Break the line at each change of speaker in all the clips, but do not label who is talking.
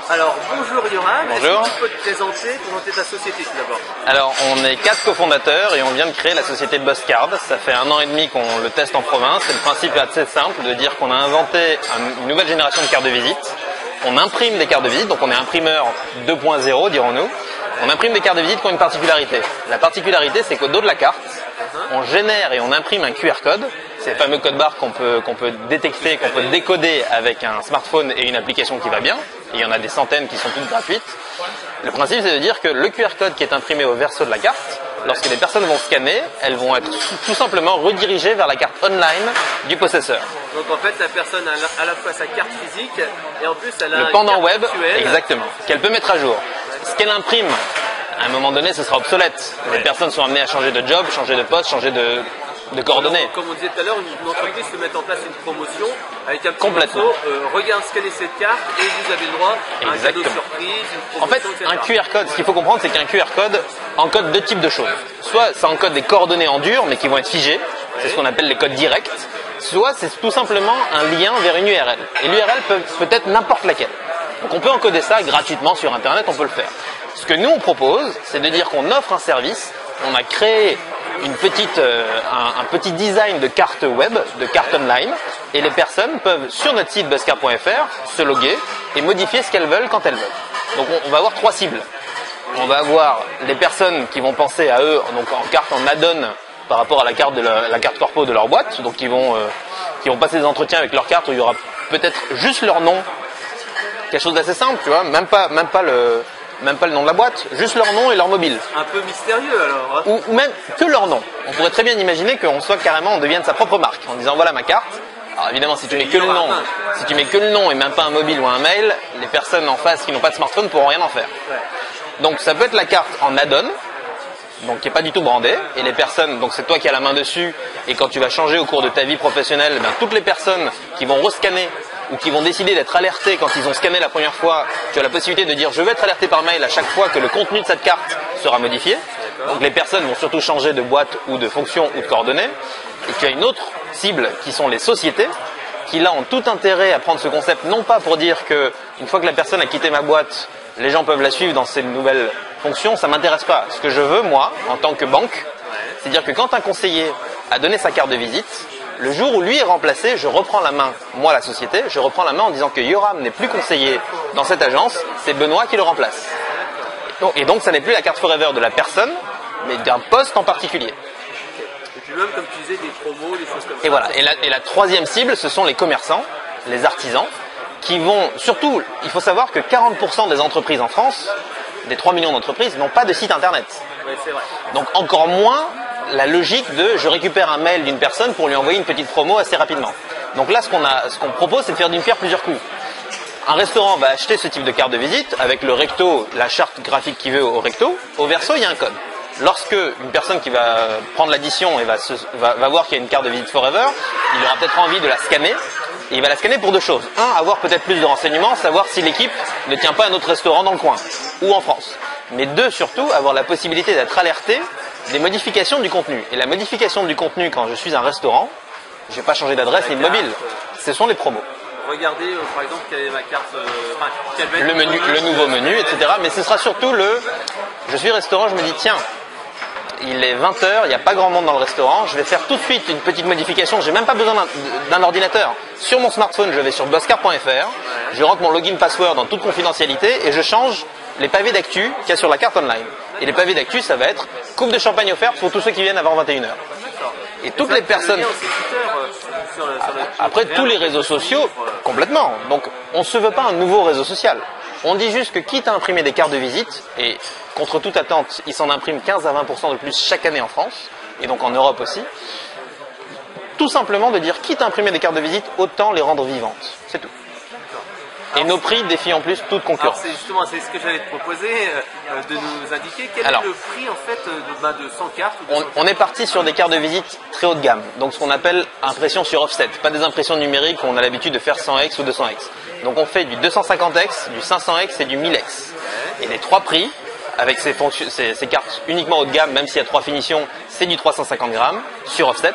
Alors bonjour Yoram,
bonjour.
Est-ce que tu peux te présenter ta société tout d'abord?
Alors on est 4 cofondateurs et on vient de créer la société Buzzcard. Ça fait 1 an et demi qu'on le teste en province et le principe est assez simple de dire qu'on a inventé une nouvelle génération de cartes de visite. On imprime des cartes de visite, donc on est imprimeur 2.0 dirons-nous. On imprime des cartes de visite qui ont une particularité. La particularité c'est qu'au dos de la carte, on génère et on imprime un QR code. C'est le fameux code barre qu'on peut détecter, qu'on peut décoder avec un smartphone et une application qui va bien. Et il y en a des centaines qui sont toutes gratuites. Le principe, c'est de dire que le QR code qui est imprimé au verso de la carte, lorsque les personnes vont scanner, elles vont être tout simplement redirigées vers la carte online du possesseur.
Donc en fait, la personne a à la fois sa carte physique et en plus elle a
le pendant web,
virtuelle.
exactement, qu'elle peut mettre à jour. Ce qu'elle imprime, à un moment donné, ce sera obsolète. Les personnes sont amenées à changer de job, changer de poste, changer de coordonnées.
Alors, comme on disait tout à l'heure, une entreprise se met en place une promotion avec un petit
Complètement.
morceau, regarde scanner cette carte et vous avez le droit à un cadeau surprise, une
En fait,
promotion,
un
etc.
QR code, ce qu'il faut comprendre, c'est qu'un QR code encode deux types de choses. Soit ça encode des coordonnées en dur, mais qui vont être figées, c'est ce qu'on appelle les codes directs. Soit c'est tout simplement un lien vers une URL. Et l'URL peut être n'importe laquelle. Donc on peut encoder ça gratuitement sur Internet, on peut le faire. Ce que nous on propose, c'est de dire qu'on offre un service. On a créé un petit design de carte web, de carte online, et les personnes peuvent sur notre site buzzcard.fr se loguer et modifier ce qu'elles veulent quand elles veulent. Donc on va avoir 3 cibles. On va avoir les personnes qui vont penser à eux donc en carte en add-on par rapport à la carte corpo de leur boîte, donc qui vont passer des entretiens avec leur carte où il y aura peut-être juste leur nom, quelque chose d'assez simple, tu vois, même pas le nom de la boîte, juste leur nom et leur mobile.
Un peu mystérieux alors.
Ou même que leur nom. On pourrait très bien imaginer qu'on on devienne sa propre marque en disant voilà ma carte. Alors évidemment si tu mets que le nom et même pas un mobile ou un mail, les personnes en face qui n'ont pas de smartphone pourront rien en faire.
Ouais.
Donc ça peut être la carte en add-on, donc qui est pas du tout brandée, et les personnes, donc c'est toi qui as la main dessus, et quand tu vas changer au cours de ta vie professionnelle, toutes les personnes qui vont rescanner ou qui vont décider d'être alertés quand ils ont scanné la première fois, tu as la possibilité de dire je vais être alerté par mail à chaque fois que le contenu de cette carte sera modifié. Donc les personnes vont surtout changer de boîte ou de fonction ou de coordonnées. Et tu as une autre cible qui sont les sociétés qui là ont tout intérêt à prendre ce concept, non pas pour dire que une fois que la personne a quitté ma boîte, les gens peuvent la suivre dans ces nouvelles fonctions, ça m'intéresse pas. Ce que je veux moi, en tant que banque, c'est dire que quand un conseiller a donné sa carte de visite, le jour où lui est remplacé, je reprends la main, moi la société, je reprends la main en disant que Yoram n'est plus conseiller dans cette agence, c'est Benoît qui le remplace. Et donc ça n'est plus la carte Forever de la personne, mais d'un poste en particulier.
Et puis même comme tu disais, des promos, des choses comme ça.
Et voilà, et la troisième cible, ce sont les commerçants, les artisans, qui vont, surtout, il faut savoir que 40% des entreprises en France, des 3 millions d'entreprises, n'ont pas de site internet.
Oui, c'est vrai.
Donc encore moins la logique de je récupère un mail d'une personne pour lui envoyer une petite promo assez rapidement. Donc là, ce qu'on propose, c'est de faire d'une pierre plusieurs coups. Un restaurant va acheter ce type de carte de visite avec le recto, la charte graphique qu'il veut au recto. Au verso, il y a un code. Lorsque une personne qui va prendre l'addition et va voir qu'il y a une carte de visite Forever, il aura peut-être envie de la scanner. Et il va la scanner pour 2 choses. Un, avoir peut-être plus de renseignements, savoir si l'équipe ne tient pas un autre restaurant dans le coin ou en France. Mais 2, surtout, avoir la possibilité d'être alerté des modifications du contenu. Et la modification du contenu quand je suis un restaurant, je ne vais pas changer d'adresse ni de mobile. Ce sont les promos.
Regardez par exemple quelle est ma carte,
le menu, le nouveau menu, etc. Mais ce sera surtout je suis restaurant, je me dis tiens, il est 20h, il n'y a pas grand monde dans le restaurant, je vais faire tout de suite une petite modification, j'ai même pas besoin d'un ordinateur. Sur mon smartphone, je vais sur buzzcard.fr, je rentre mon login password en toute confidentialité et je change les pavés d'actu qu'il y a sur la carte online. Et les pavés d'actu, ça va être coupe de champagne offerte pour tous ceux qui viennent avant 21h. Et toutes les personnes... Après, tous les réseaux sociaux, complètement. Donc, on ne se veut pas un nouveau réseau social. On dit juste que quitte à imprimer des cartes de visite, et contre toute attente, ils s'en impriment 15 à 20% de plus chaque année en France, et donc en Europe aussi, tout simplement de dire quitte à imprimer des cartes de visite, autant les rendre vivantes. C'est tout. Et nos prix défient en plus toute concurrence.
Alors c'est ce que j'allais te proposer, de nous indiquer quel est le prix en fait de 100 cartes.
On est parti sur des cartes de visite très haut de gamme, donc ce qu'on appelle impression sur offset, pas des impressions numériques où on a l'habitude de faire 100x ou 200x. Donc on fait du 250x, du 500x et du 1000x. Et les 3 prix, avec ces cartes uniquement haut de gamme, même s'il y a 3 finitions, c'est du 350 grammes sur offset.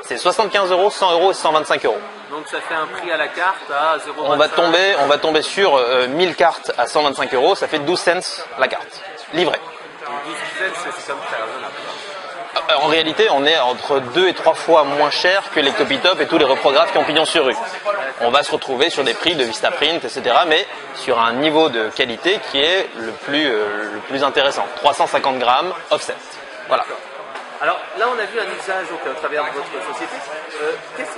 c'est 75 €, 100 € et 125 €.
Donc ça fait un prix à la carte à 0,25.
On va tomber sur 1000 cartes à 125 €, ça fait 12 cents la carte, livrée.
12 cents, c'est comme très raisonnable.
En réalité, on est entre 2 et 3 fois moins cher que les Copytop et tous les reprographes qui ont pignon sur rue. On va se retrouver sur des prix de Vistaprint, etc., mais sur un niveau de qualité qui est le plus intéressant. 350 grammes, offset. Voilà.
Alors là, on a vu un usage donc, à travers votre société.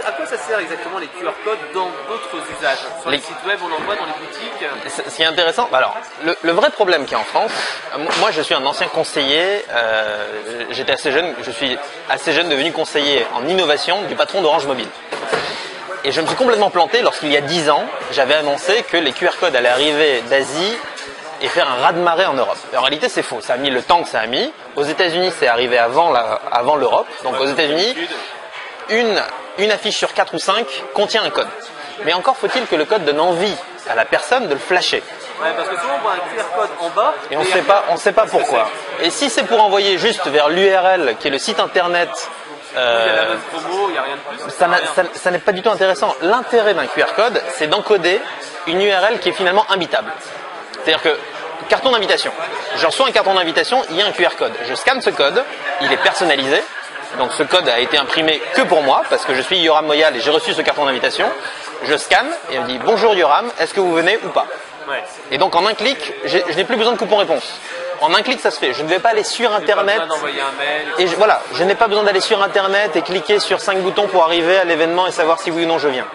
À quoi ça sert exactement les QR codes dans d'autres usages? Sur les sites web, on en voit dans les boutiques.
Ce qui est intéressant, alors le vrai problème qu'il y a en France, moi je suis un ancien conseiller, j'étais assez jeune, je suis assez jeune devenu conseiller en innovation du patron d'Orange Mobile. Et je me suis complètement planté lorsqu'il y a 10 ans, j'avais annoncé que les QR codes allaient arriver d'Asie et faire un raz-de-marée en Europe. En réalité, c'est faux. Ça a mis le temps que ça a mis. Aux États-Unis, c'est arrivé avant l'Europe. Donc aux États-Unis, une affiche sur 4 ou 5 contient un code. Mais encore faut-il que le code donne envie à la personne de le flasher.
Ouais, parce que souvent on voit un QR code en bas
et on ne sait pas pourquoi. Et si c'est pour envoyer juste vers l'URL qui est le site internet,
il y a la même promo, il n'y a rien de plus.
Ça n'est pas du tout intéressant. L'intérêt d'un QR code, c'est d'encoder une URL qui est finalement imbitable. C'est-à-dire que, carton d'invitation. Je reçois un carton d'invitation, il y a un QR code. Je scanne ce code, il est personnalisé. Donc ce code a été imprimé que pour moi, parce que je suis Yoram Moyal et j'ai reçu ce carton d'invitation. Je scanne et on me dit « Bonjour Yoram, est-ce que vous venez ou pas ?»
Ouais.
Et donc en un clic, je n'ai plus besoin de coupon-réponse. En un clic, ça se fait. Je ne vais pas aller sur Internet. Voilà, je n'ai pas besoin d'aller sur Internet et cliquer sur 5 boutons pour arriver à l'événement et savoir si oui ou non je viens.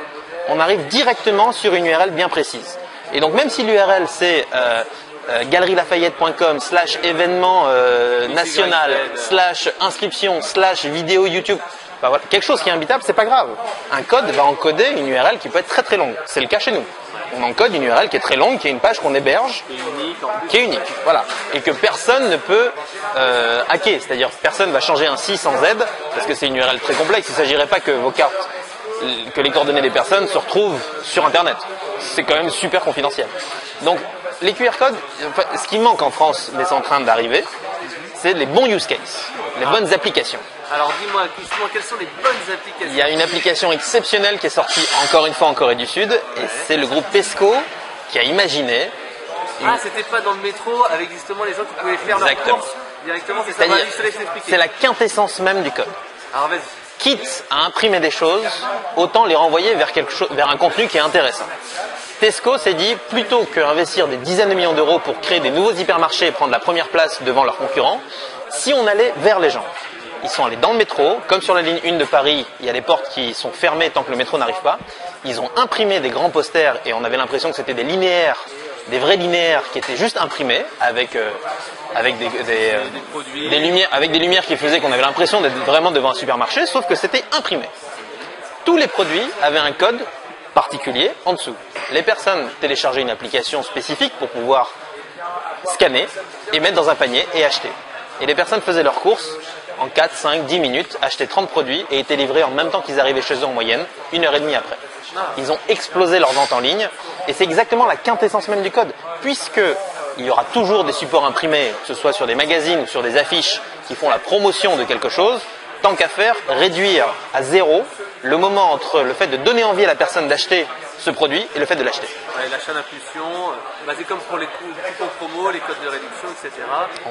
On arrive directement sur une URL bien précise. Et donc même si l'URL c'est galerielafayette.com/événement national /inscription/vidéo YouTube, ben voilà, quelque chose qui est imbitable, c'est pas grave. Un code va encoder une URL qui peut être très très longue. C'est le cas chez nous. On encode une URL qui est très longue, qui est une page qu'on héberge, qui est unique, voilà, et que personne ne peut hacker. C'est-à-dire personne ne va changer un si sans Z, parce que c'est une URL très complexe. Il ne s'agirait pas que vos cartes, que les coordonnées des personnes se retrouvent sur Internet. C'est quand même super confidentiel. Donc les QR codes, ce qui manque en France, mais c'est en train d'arriver, c'est les bons use cases, les bonnes applications.
Alors dis-moi, quelles sont les bonnes applications?
Il y a une application exceptionnelle qui est sortie encore une fois en Corée du Sud, et c'est le groupe Pesco qui a imaginé.
Ah, c'était pas dans le métro avec justement les gens qui pouvaient faire leurs courses directement, c'est ça?
C'est la quintessence même du code.
Alors vas-y.
Quitte à imprimer des choses, autant les renvoyer vers un contenu qui est intéressant. Tesco s'est dit, plutôt qu'investir des dizaines de millions d'euros pour créer des nouveaux hypermarchés et prendre la première place devant leurs concurrents, si on allait vers les gens. Ils sont allés dans le métro, comme sur la ligne 1 de Paris, il y a des portes qui sont fermées tant que le métro n'arrive pas. Ils ont imprimé des grands posters et on avait l'impression que c'était des linéaires, des vrais linéaires qui étaient juste imprimés avec des lumières qui faisaient qu'on avait l'impression d'être vraiment devant un supermarché, sauf que c'était imprimé. Tous les produits avaient un code particulier en dessous. Les personnes téléchargeaient une application spécifique pour pouvoir scanner et mettre dans un panier et acheter. Et les personnes faisaient leurs courses en 4, 5, 10 minutes, achetaient 30 produits et étaient livrés en même temps qu'ils arrivaient chez eux en moyenne, 1h30 après. Ils ont explosé leur vente en ligne et c'est exactement la quintessence même du code, puisque il y aura toujours des supports imprimés, que ce soit sur des magazines ou sur des affiches qui font la promotion de quelque chose. Tant qu'à faire, réduire à 0 le moment entre le fait de donner envie à la personne d'acheter ce produit et le fait de l'acheter.
Ouais, l'achat d'impulsion, c'est comme pour les coupons promo, les codes de réduction, etc.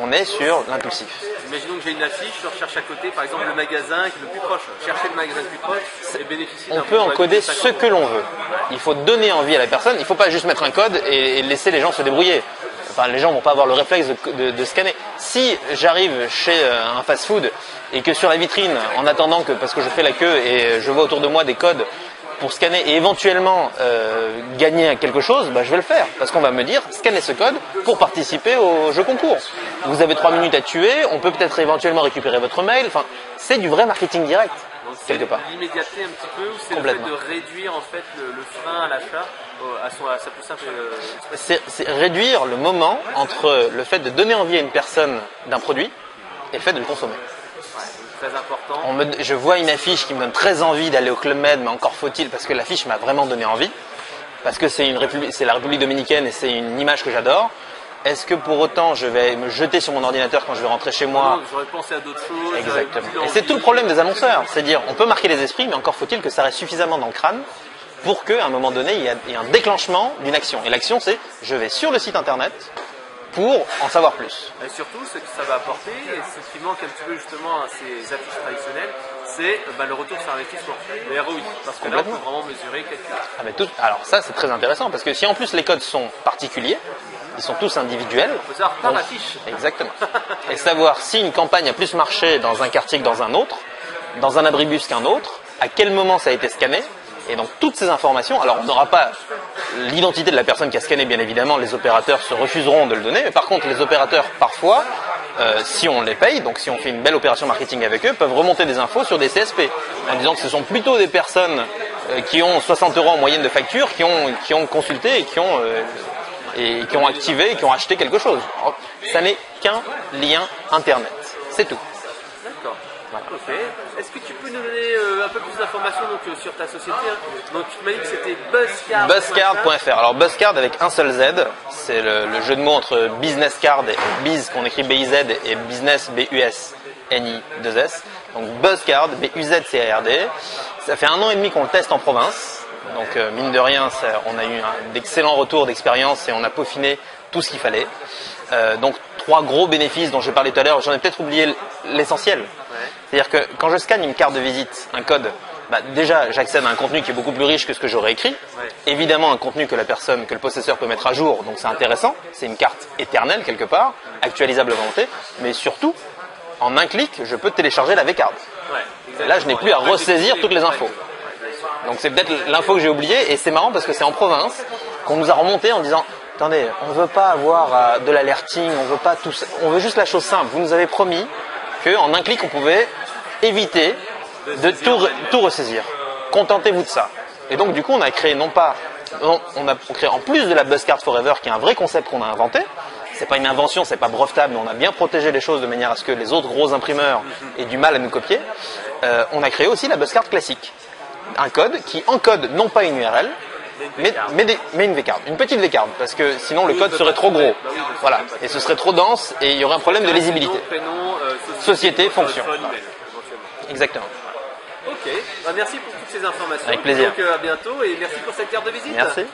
On est sur l'impulsif.
Imaginons que j'ai une affiche, je recherche à côté, par exemple, le magasin qui est le plus proche. Chercher le magasin le plus proche et bénéficier d'un...
On peut encoder ce que l'on veut. Il faut donner envie à la personne, il ne faut pas juste mettre un code et laisser les gens se débrouiller. Enfin, les gens ne vont pas avoir le réflexe de scanner. Si j'arrive chez un fast-food et que sur la vitrine, en attendant parce que je fais la queue et je vois autour de moi des codes pour scanner et éventuellement gagner quelque chose, je vais le faire. Parce qu'on va me dire, scannez ce code pour participer au jeu concours. Vous avez 3 minutes à tuer, on peut peut-être éventuellement récupérer votre mail. Enfin, c'est du vrai marketing direct.
Donc
quelque part.
L'immédiateté un petit peu, ou c'est le fait de réduire en fait le frein à l'achat à sa plus simple
c'est réduire le moment entre le fait de donner envie à une personne d'un produit et le fait de le consommer.
Ouais, très important.
Je vois une affiche qui me donne très envie d'aller au Club Med, mais encore faut-il, parce que l'affiche m'a vraiment donné envie, parce que c'est la République dominicaine et c'est une image que j'adore. Est-ce que pour autant je vais me jeter sur mon ordinateur quand je vais rentrer chez moi?
Non, j'aurais pensé à d'autres choses.
Exactement. Et c'est tout le problème des annonceurs. C'est dire, on peut marquer les esprits, mais encore faut-il que ça reste suffisamment dans le crâne pour qu'à un moment donné, il y ait un déclenchement d'une action. Et l'action, c'est je vais sur le site internet pour en savoir plus.
Et surtout, ce que ça va apporter, et ce qui manque un petit peu justement à ces affiches traditionnelles, c'est le retour sur investissement, le ROI. Parce que là, on peut vraiment mesurer, calculer.
Alors ça, c'est très intéressant, parce que si en plus les codes sont particuliers, ils sont tous individuels.
On peut savoir par affiche.
Exactement. Et savoir si une campagne a plus marché dans un quartier que dans un autre, dans un abribus qu'un autre, à quel moment ça a été scanné. Et donc toutes ces informations, alors on n'aura pas l'identité de la personne qui a scanné, bien évidemment, les opérateurs se refuseront de le donner, mais par contre les opérateurs, parfois, si on les paye, donc si on fait une belle opération marketing avec eux, peuvent remonter des infos sur des CSP, en disant que ce sont plutôt des personnes qui ont 60 € en moyenne de facture, qui ont consulté et qui ont activé et qui ont acheté quelque chose. Alors, ça n'est qu'un lien Internet, c'est tout.
D'accord. Voilà. Ok. Est-ce que tu peux nous donner un peu plus d'informations sur ta société, hein? Donc tu m'as dit que c'était Buzzcard.
Buzzcard.fr. Alors Buzzcard avec un seul Z, c'est le jeu de mots entre business card et biz qu'on écrit BIZ et business BUSNI2S. Donc Buzzcard, BUZCARD. Ça fait 1 an et demi qu'on le teste en province. Donc mine de rien, on a eu d'excellents retours d'expérience et on a peaufiné tout ce qu'il fallait. Donc 3 gros bénéfices dont j'ai parlé tout à l'heure. J'en ai peut-être oublié l'essentiel. C'est-à-dire que quand je scanne une carte de visite, un code, déjà j'accède à un contenu qui est beaucoup plus riche que ce que j'aurais écrit. Évidemment un contenu que le possesseur peut mettre à jour, donc c'est intéressant. C'est une carte éternelle quelque part, actualisable à volonté. Mais surtout, en un clic, je peux télécharger la V-card. Et là je n'ai plus à ressaisir toutes les infos. Donc c'est peut-être l'info que j'ai oubliée et c'est marrant parce que c'est en province qu'on nous a remonté en disant attendez, on ne veut pas avoir de l'alerting, on veut pas tout ça, on veut juste la chose simple. Vous nous avez promis qu'en un clic on pouvait éviter de tout ressaisir. Contentez-vous de ça. Et donc du coup on a créé on a créé en plus de la Buzzcard Forever qui est un vrai concept qu'on a inventé. C'est pas une invention, c'est pas brevetable, mais on a bien protégé les choses de manière à ce que les autres gros imprimeurs aient du mal à nous copier. On a créé aussi la Buzzcard classique. Un code qui encode non pas une URL, mais une V-card, une petite V-card, parce que sinon le code serait trop gros. Voilà, et ce serait trop dense et il y aurait un problème de lisibilité. Société, fonction. Exactement.
Ok, merci pour toutes ces informations.
Avec plaisir.
Donc à bientôt et merci pour cette carte de visite.
Merci.